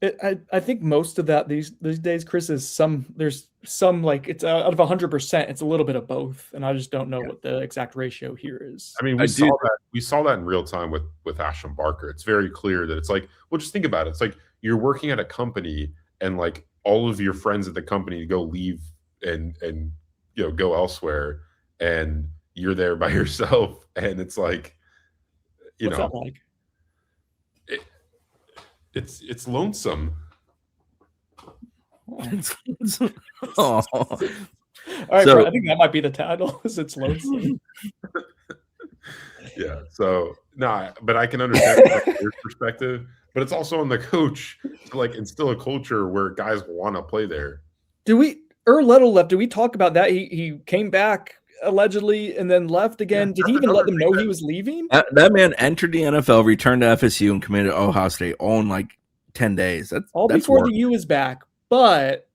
I think most of that these days, Chris, is there's some like it's out of 100%. It's a little bit of both, and I just don't know what the exact ratio here is. I mean, we saw that in real time with Ashton Barker. It's very clear that it's like, well, just think about it. It's like you're working at a company, and like all of your friends at the company go leave and go elsewhere, and you're there by yourself, and it's like, What's that like? It's lonesome. Oh. All right, bro, I think that might be the title. It's lonesome. Yeah. So but I can understand your perspective, but it's also on the coach to like instill a culture where guys want to play there. Lettle left. Did we talk about that? He came back allegedly and then left again. Did he even let them know he was leaving? That man entered the NFL, returned to FSU, and committed to Ohio State all in like 10 days. That's before work. the U is back, but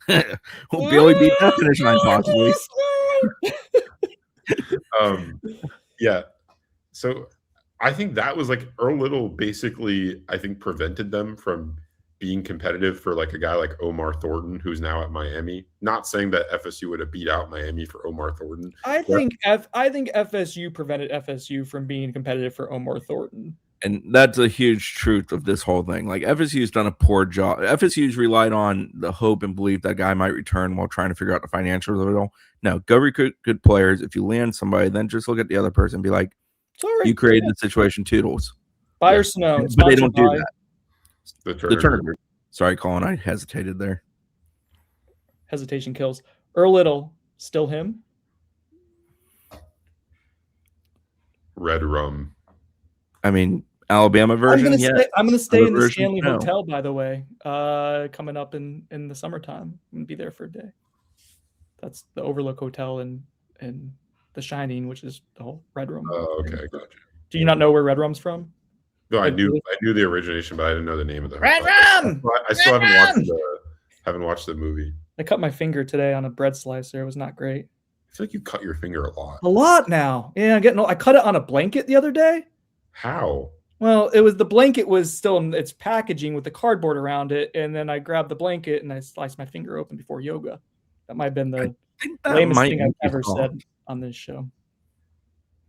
Will Billy beat that finish line possibly? Yeah. So I think that was like Earl Little basically, I think, prevented them from being competitive for like a guy like Omar Thornton, who's now at Miami. Not saying that FSU would have beat out Miami for Omar Thornton. I think FSU prevented FSU from being competitive for Omar Thornton. And that's a huge truth of this whole thing. Like FSU's done a poor job. FSU's relied on the hope and belief that guy might return while trying to figure out the financials of it all. No, go recruit good players. If you land somebody, then just look at the other person and be like, Sorry, you created the situation, toodles. Buyer Sonone, But they don't do that. The Turner. Sorry, Colin, I hesitated there. Hesitation kills. Earl Little, still him? Red Rum. I mean, Alabama version. I'm gonna stay Other in the version, Stanley no. Hotel, by the way. Coming up in the summertime. I'm gonna be there for a day. That's the Overlook Hotel in The Shining, which is the whole Red Room. Oh, okay, gotcha. Do you not know where Red Rum's from? No, I knew the origination, but I didn't know the name of the Red hotel. Rum! I still haven't watched the movie. I cut my finger today on a bread slicer. It was not great. I feel like you cut your finger a lot. A lot now. Yeah, I'm getting old. I cut it on a blanket the other day. How? Well, the blanket was still in its packaging with the cardboard around it, and then I grabbed the blanket and I sliced my finger open before yoga. That might have been the lamest thing I've ever said on this show.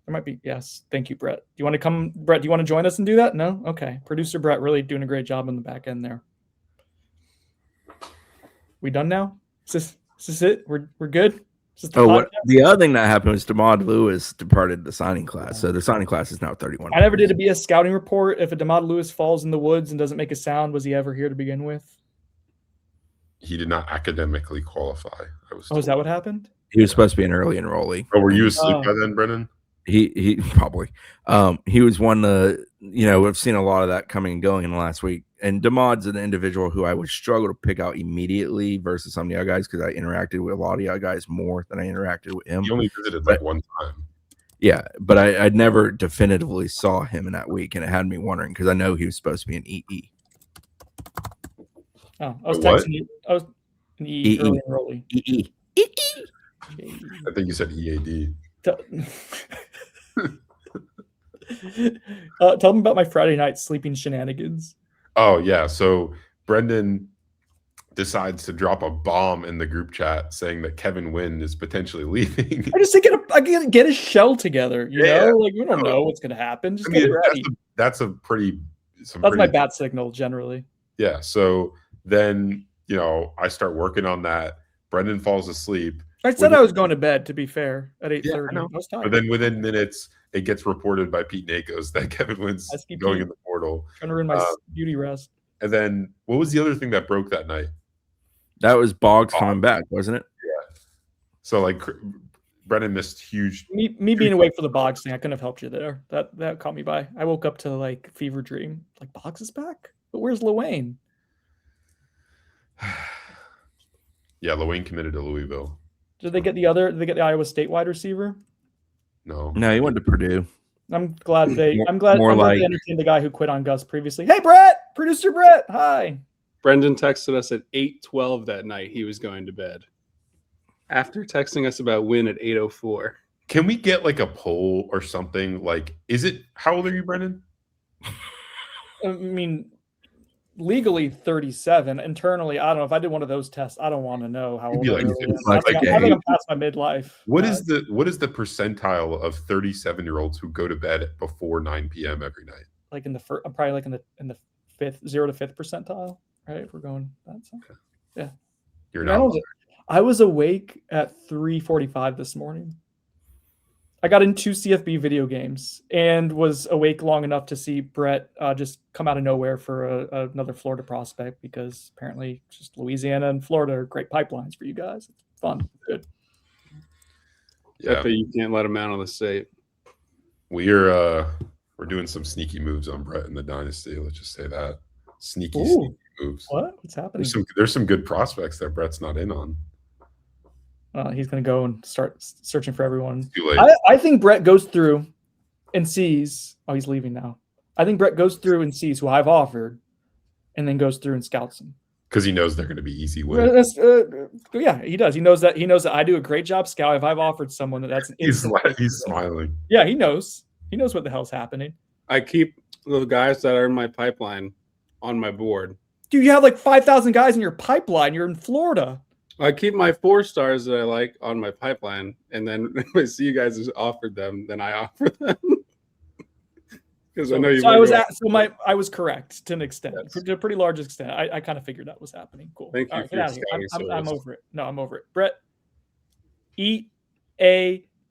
There might be, yes. Thank you, Brett. Do you want to come, Brett? Do you want to join us and do that? No? Okay. Producer Brett really doing a great job on the back end there. We done now? Is this it? We're good? The other thing that happened was DeMond Lewis departed the signing class. So the signing class is now 31. I never did a BS scouting report. If a DeMond Lewis falls in the woods and doesn't make a sound, was he ever here to begin with? He did not academically qualify. Is that what happened? He was supposed to be an early enrollee. Oh, were you asleep by then, Brennan? He probably. He was one we've seen a lot of that coming and going in the last week. And DeMond's an individual who I would struggle to pick out immediately versus some of the other guys because I interacted with a lot of the other guys more than I interacted with him. He only visited like one time. Yeah, but I never definitively saw him in that week, and it had me wondering because I know he was supposed to be an EE. Oh, I was texting you. I was an EE. Early. EE. I think you said EAD. Tell them about my Friday night sleeping shenanigans. Oh, yeah. So Brendan decides to drop a bomb in the group chat saying that Kevin Wynn is potentially leaving. I just think I get his shell together, you know? Like, we don't know what's going to happen. Just get ready. That's my bat signal, generally. Yeah. So then, I start working on that. Brendan falls asleep. I said I was going to bed, to be fair, at 8:30. I was tired. But then within minutes, it gets reported by Pete Nakos that Kevin Wynn's going in the portal. Trying to ruin my beauty rest. And then what was the other thing that broke that night? That was Boggs coming back, wasn't it? Yeah. So like Brennan missed huge. Me being awake for the Boggs thing, I couldn't have helped you there. That caught me by. I woke up to like fever dream. Like Boggs is back? But where's Lewayne? Yeah, Lewayne committed to Louisville. Did they get the Iowa State wide receiver? No, he went to Purdue. I'm glad they entertained the guy who quit on Gus previously. Hey, Brett, producer Brett, hi. Brendan texted us at 8:12 that night. He was going to bed. After texting us about Wynn at 8:04. Can we get like a poll or something? Like, how old are you, Brendan? I mean, legally 37. Internally, I don't know if I did one of those tests. I don't want to know how old I really am. I think I'm past my midlife. What is the percentile of 37-year-olds who go to bed before 9 p.m. every night? Like in the first, I'm probably like in the 0 to 5th percentile, right? If we're going that side. Okay. Yeah. You're not. I was awake at 3:45 this morning. I got into 2 CFB video games and was awake long enough to see Brett just come out of nowhere for another Florida prospect because apparently just Louisiana and Florida are great pipelines for you guys. It's fun. Good. Yeah. You can't let him out on the state. We're doing some sneaky moves on Brett in the dynasty. Let's just say that. Sneaky moves. What's happening? There's some good prospects that Brett's not in on. He's going to go and start searching for everyone. Too late. I think Brett goes through and sees. Oh, he's leaving now. I think Brett goes through and sees who I've offered and then goes through and scouts them. Because he knows they're going to be easy wins. Yeah, he does. He knows that I do a great job scouting. If I've offered someone that's an He's instant, smiling. yeah, he knows. He knows what the hell's happening. I keep the guys that are in my pipeline on my board. Dude, you have like 5,000 guys in your pipeline. You're in Florida. I keep my 4 stars that I like on my pipeline, and then if I see you guys has offered them, then I offer them. Because I know you. So I was correct to an extent, to a pretty large extent. I kind of figured that was happening. Cool. Thank you for your scouting I'm service. over it. No, I'm over it. Brett, eat a